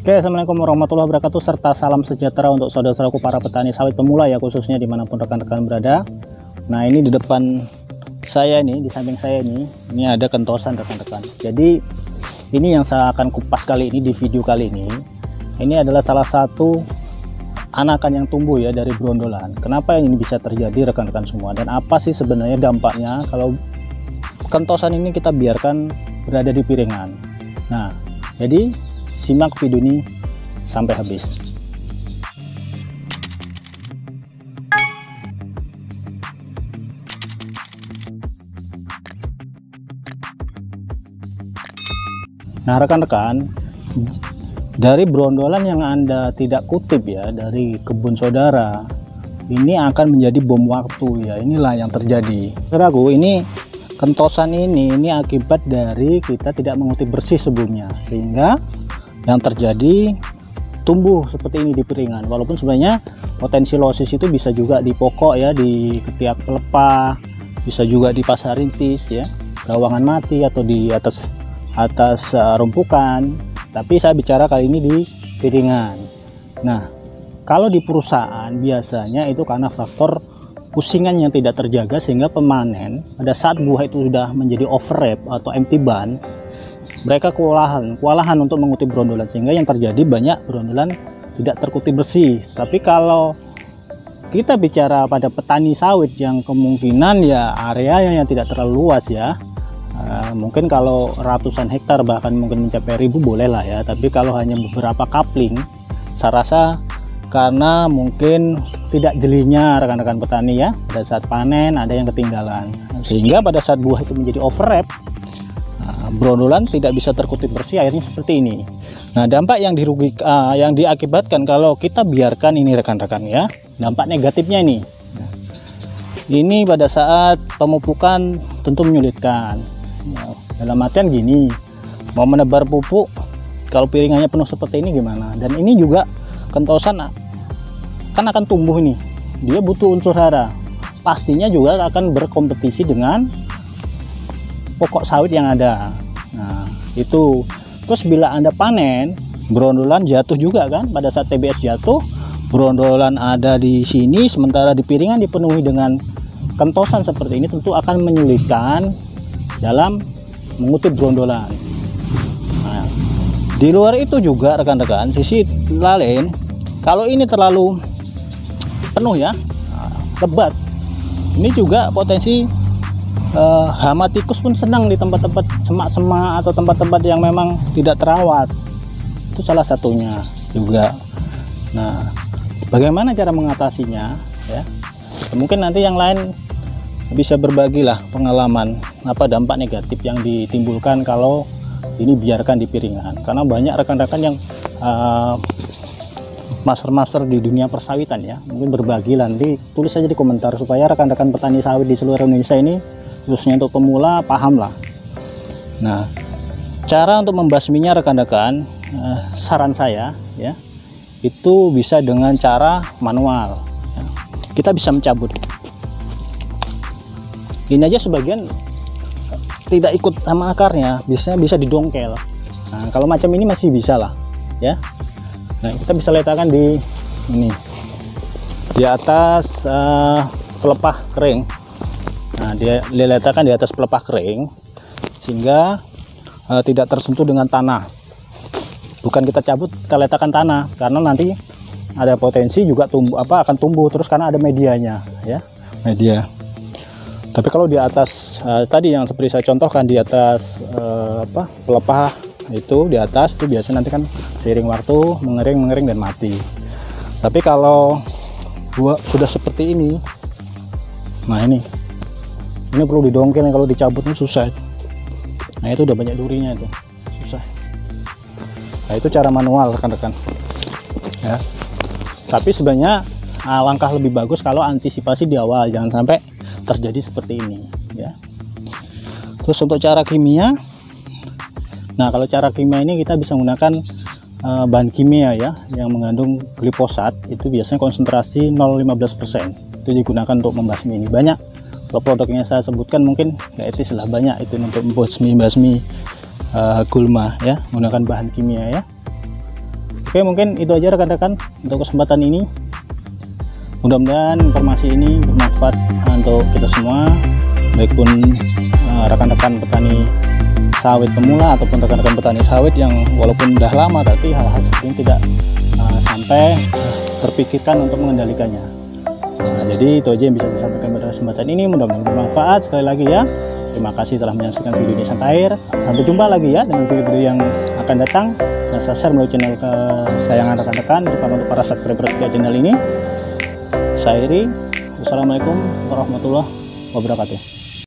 Oke, assalamualaikum warahmatullahi wabarakatuh, serta salam sejahtera untuk saudara-saudaraku para petani sawit pemula ya, khususnya dimanapun rekan-rekan berada. Nah, ini di depan saya ini, di samping saya ini ada kentosan rekan-rekan. Jadi ini yang saya akan kupas kali ini di video kali ini. Ini adalah salah satu anakan yang tumbuh ya dari brondolan. Kenapa ini bisa terjadi rekan-rekan semua, dan apa sih sebenarnya dampaknya kalau kentosan ini kita biarkan berada di piringan? Nah, jadi simak video ini sampai habis. Nah, rekan-rekan, dari brondolan yang Anda tidak kutip ya dari kebun saudara, ini akan menjadi bom waktu ya. Inilah yang terjadi. Saudaraku, ini kentosan ini akibat dari kita tidak mengutip bersih sebelumnya, sehingga yang terjadi tumbuh seperti ini di piringan. Walaupun sebenarnya potensi losis itu bisa juga di pokok ya, di ketiak pelepah, bisa juga di pasar rintis ya, gawangan mati, atau di atas rumpukan. Tapi saya bicara kali ini di piringan. Nah, kalau di perusahaan biasanya itu karena faktor pusingan yang tidak terjaga, sehingga pemanen pada saat buah itu sudah menjadi overwrap atau empty ban, mereka kewalahan untuk mengutip brondolan, sehingga yang terjadi banyak brondolan tidak terkutip bersih. Tapi kalau kita bicara pada petani sawit yang kemungkinan ya areanya yang tidak terlalu luas ya, mungkin kalau ratusan hektar bahkan mungkin mencapai 1000 boleh lah ya. Tapi kalau hanya beberapa kapling, saya rasa karena mungkin tidak jelinya rekan-rekan petani ya, pada saat panen ada yang ketinggalan, sehingga pada saat buah itu menjadi overwrap, brondolan tidak bisa terkutip bersih, akhirnya seperti ini. Nah, dampak yang yang diakibatkan kalau kita biarkan ini rekan-rekan ya, dampak negatifnya ini pada saat pemupukan tentu menyulitkan. Nah, dalam artian gini, mau menebar pupuk kalau piringannya penuh seperti ini gimana? Dan ini juga kentosan kan akan tumbuh ini, dia butuh unsur hara, pastinya juga akan berkompetisi dengan pokok sawit yang ada. Nah, itu terus bila Anda panen, brondolan jatuh juga kan. Pada saat TBS jatuh, brondolan ada di sini, sementara di piringan dipenuhi dengan kentosan seperti ini, tentu akan menyulitkan dalam mengutip brondolan. Nah, di luar itu juga rekan-rekan, sisi lain, kalau ini terlalu penuh ya, lebat, ini juga potensi hama tikus pun senang di tempat-tempat semak-semak atau tempat-tempat yang memang tidak terawat. Itu salah satunya juga. Nah, bagaimana cara mengatasinya ya? Mungkin nanti yang lain bisa berbagilah pengalaman apa dampak negatif yang ditimbulkan kalau ini biarkan di piringan. Karena banyak rekan-rekan yang master-master di dunia persawitan ya, mungkin berbagilah, nanti tulis saja di komentar supaya rekan-rekan petani sawit di seluruh Indonesia ini, khususnya untuk pemula, paham lah. Nah, cara untuk membasminya rekan-rekan, saran saya ya, itu bisa dengan cara manual ya. Kita bisa mencabut ini aja, sebagian tidak ikut sama akarnya, biasanya bisa didongkel. Nah, kalau macam ini masih bisa lah ya. Nah, kita bisa letakkan di ini, di atas pelepah kering. Nah, dia letakkan di atas pelepah kering sehingga tidak tersentuh dengan tanah. Bukan kita cabut, kita letakkan tanah, karena nanti ada potensi juga akan tumbuh terus karena ada medianya ya, media. Tapi kalau di atas tadi yang seperti saya contohkan, di atas pelepah itu, di atas itu biasanya nanti kan seiring waktu mengering dan mati. Tapi kalau buah sudah seperti ini, nah ini perlu didongkel, kalau dicabut ini susah. Nah, itu udah banyak durinya, itu susah. Nah, itu cara manual rekan-rekan ya. Tapi sebenarnya langkah lebih bagus kalau antisipasi di awal, jangan sampai terjadi seperti ini ya. Terus untuk cara kimia, nah kalau cara kimia ini kita bisa menggunakan bahan kimia ya yang mengandung glifosat, itu biasanya konsentrasi 0,15%, itu digunakan untuk membasmi ini. Banyak kalau produknya saya sebutkan mungkin nggak etis lah, banyak itu untuk membasmi gulma ya, menggunakan bahan kimia ya. Oke, mungkin itu aja rekan-rekan untuk kesempatan ini. Mudah-mudahan informasi ini bermanfaat untuk kita semua, baik pun rekan-rekan petani sawit pemula ataupun rekan-rekan petani sawit yang walaupun udah lama, tapi hal-hal seperti ini tidak sampai terpikirkan untuk mengendalikannya. Nah, jadi itu aja yang bisa saya sampaikan pada kesempatan ini. Mudah-mudahan bermanfaat. Sekali lagi ya, terima kasih telah menyaksikan video ini sampai akhir. Sampai jumpa lagi ya dengan video-video yang akan datang, dan saya share melalui channel kesayangan rekan-rekan, terutama untuk para subscriber channel ini. Saya Iri. Wassalamualaikum warahmatullahi wabarakatuh.